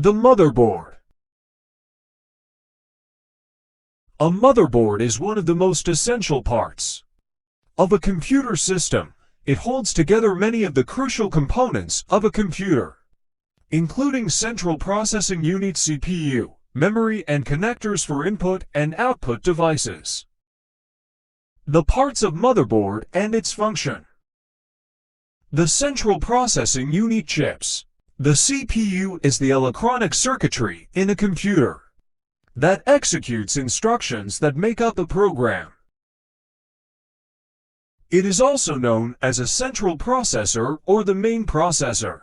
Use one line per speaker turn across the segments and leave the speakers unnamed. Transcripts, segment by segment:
The motherboard. A motherboard is one of the most essential parts of a computer system. It holds together many of the crucial components of a computer, including central processing unit CPU, memory, and connectors for input and output devices. The parts of motherboard and its function. The central processing unit chips. The CPU is the electronic circuitry in a computer that executes instructions that make up a program. It is also known as a central processor or the main processor.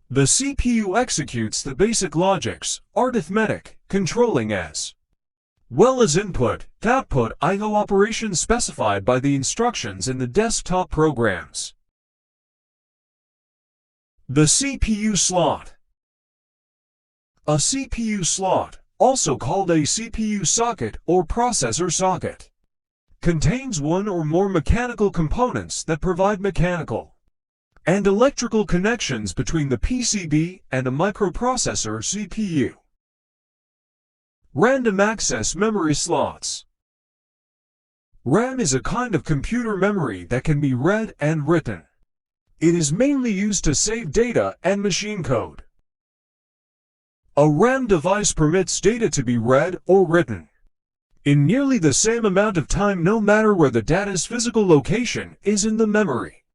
The CPU executes the basic logics, arithmetic, controlling as well as input, output, I/O operations specified by the instructions in the desktop programs. The CPU slot. A CPU slot, also called a CPU socket or processor socket, contains one or more mechanical components that provide mechanical and electrical connections between the PCB and a microprocessor CPU. Random access memory slots. RAM is a kind of computer memory that can be read and written. It is mainly used to save data and machine code. A RAM device permits data to be read or written in nearly the same amount of time, no matter where the data's physical location is in the memory.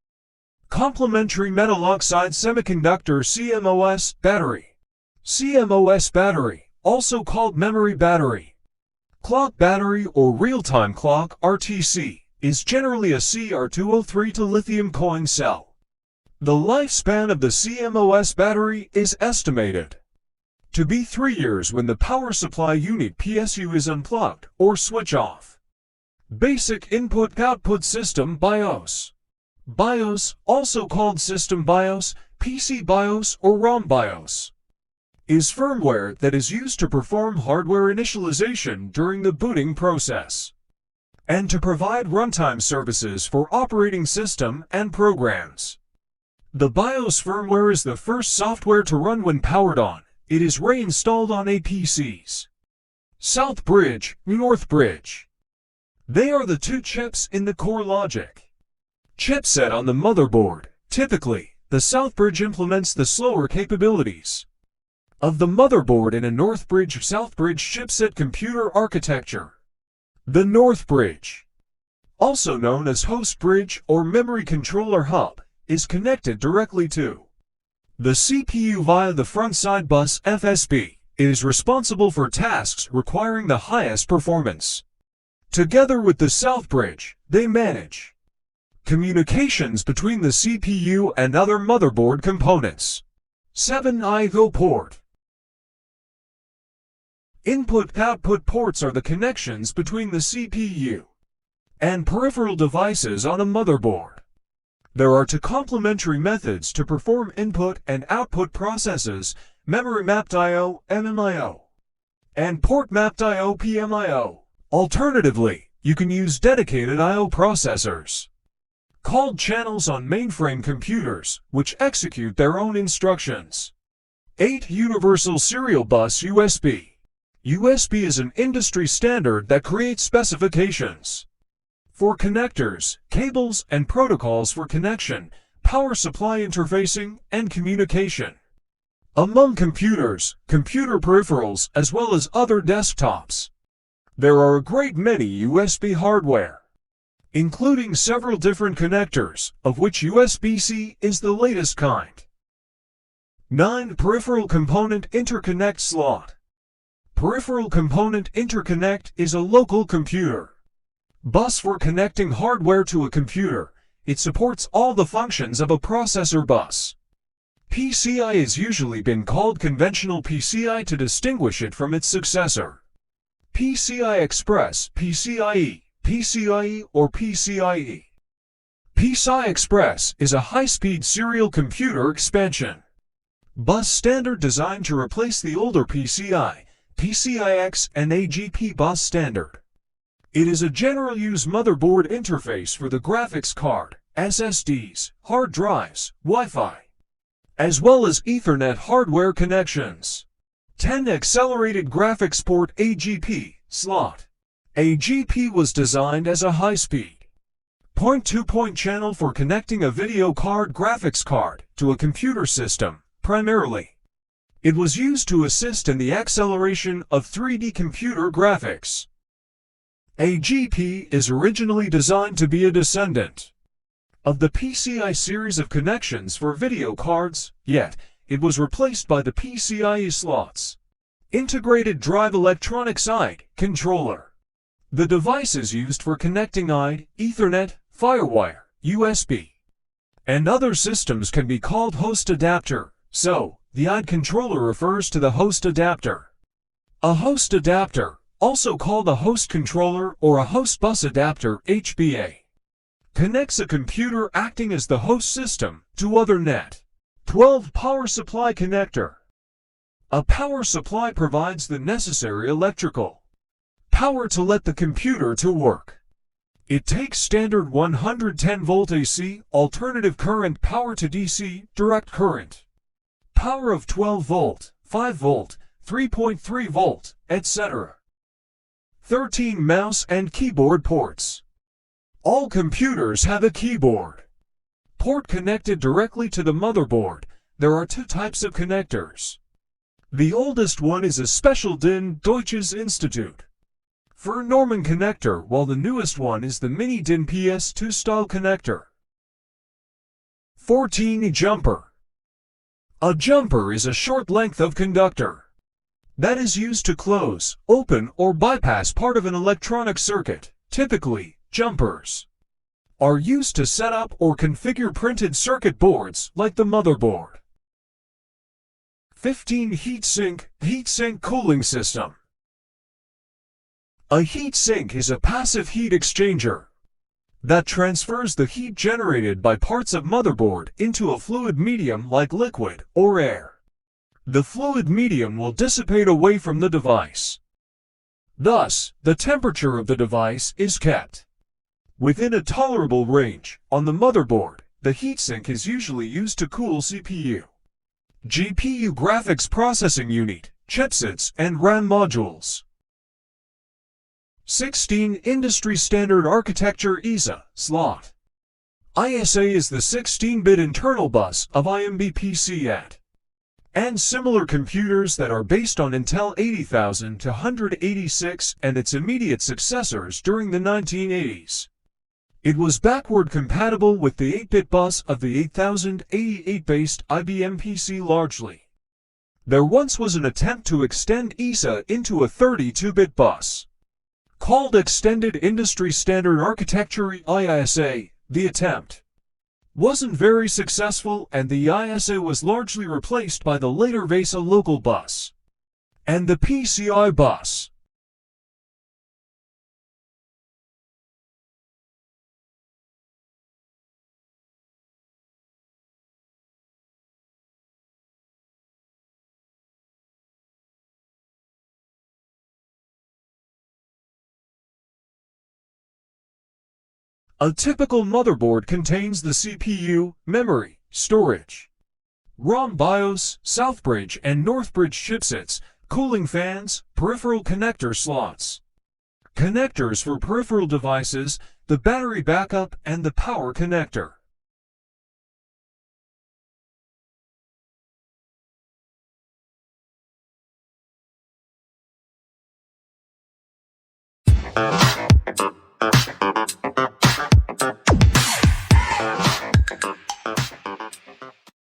Complementary metal oxide semiconductor CMOS battery. CMOS battery, also called memory battery, clock battery, or real-time clock (RTC), is generally a CR203 to lithium coin cell. The lifespan of the CMOS battery is estimated to be 3 years when the power supply unit PSU is unplugged or switch off. Basic Input-Output System BIOS. BIOS, also called System BIOS, PC BIOS, or ROM BIOS, is firmware that is used to perform hardware initialization during the booting process and to provide runtime services for operating system and programs. The BIOS firmware is the first software to run when powered on. It is reinstalled on APCs. South bridge, North bridge. They are the two chips in the core logic chipset on the motherboard. Typically, the south bridge implements the slower capabilities of the motherboard in a north bridge-south bridge chipset computer architecture. The north bridge, also known as host bridge or memory controller hub, is connected directly to the CPU via the front side bus FSB. It is responsible for tasks requiring the highest performance. Together with the south bridge, they manage communications between the CPU and other motherboard components. 7 I/O port. Input-output ports are the connections between the CPU and peripheral devices on a motherboard. There are two complementary methods to perform input and output processes: memory mapped I/O (MMIO) and port mapped I/O (PMIO). Alternatively, you can use dedicated I/O processors called channels on mainframe computers, which execute their own instructions. 8 Universal Serial Bus USB. USB is an industry standard that creates specifications for connectors, cables, and protocols for connection, power supply interfacing, and communication among computers, computer peripherals, as well as other desktops. There are a great many USB hardware, including several different connectors, of which USB-C is the latest kind. 9 Peripheral Component Interconnect slot. Peripheral Component Interconnect is a local computer bus for connecting hardware to a computer. It supports all the functions of a processor bus. PCI has usually been called conventional PCI to distinguish it from its successor, PCI Express, PCIe, PCIe, or PCIe. PCI Express is a high-speed serial computer expansion bus standard designed to replace the older PCI, PCIX, and AGP bus standard. It is a general-use motherboard interface for the graphics card, SSDs, hard drives, Wi-Fi, as well as Ethernet hardware connections. 10 Accelerated Graphics Port AGP slot. AGP was designed as a high-speed point-to-point channel for connecting a video card graphics card to a computer system, primarily. It was used to assist in the acceleration of 3D computer graphics. AGP is originally designed to be a descendant of the PCI series of connections for video cards, yet it was replaced by the PCIe slots. Integrated Drive Electronics IDE controller. The device is used for connecting IDE, Ethernet, Firewire, USB, and other systems can be called host adapter, so the IDE controller refers to the host adapter. A host adapter, also called a host controller or a host bus adapter (HBA), connects a computer acting as the host system to other net. 12 Power Supply Connector. A power supply provides the necessary electrical power to let the computer to work. It takes standard 110 volt AC, alternative current power to DC, direct current power of 12 volt, 5 volt, 3.3 volt, etc. 13 Mouse and keyboard ports. All computers have a keyboard port connected directly to the motherboard. There are two types of connectors. The oldest one is a special DIN Deutsches Institut for Norman connector, while the newest one is the Mini DIN PS2 style connector. 14 Jumper. A jumper is a short length of conductor that is used to close, open, or bypass part of an electronic circuit. Typically, jumpers are used to set up or configure printed circuit boards like the motherboard. 15 Heatsink cooling system. A heatsink is a passive heat exchanger that transfers the heat generated by parts of motherboard into a fluid medium like liquid or air. The fluid medium will dissipate away from the device. Thus, the temperature of the device is kept within a tolerable range. On the motherboard, the heatsink is usually used to cool CPU, GPU graphics processing unit, chipsets, and RAM modules. 16 Industry Standard Architecture ISA slot. ISA is the 16-bit internal bus of IMBPC and similar computers that are based on Intel 80000 to 186 and its immediate successors during the 1980s. It was backward compatible with the 8-bit bus of the 8088-based IBM PC largely. There once was an attempt to extend ISA into a 32-bit bus called Extended Industry Standard Architecture ISA. The attempt wasn't very successful, and the ISA was largely replaced by the later VESA local bus and the PCI bus. A typical motherboard contains the CPU, memory, storage, ROM, BIOS, Southbridge and Northbridge chipsets, cooling fans, peripheral connector slots, connectors for peripheral devices, the battery backup, and the power connector.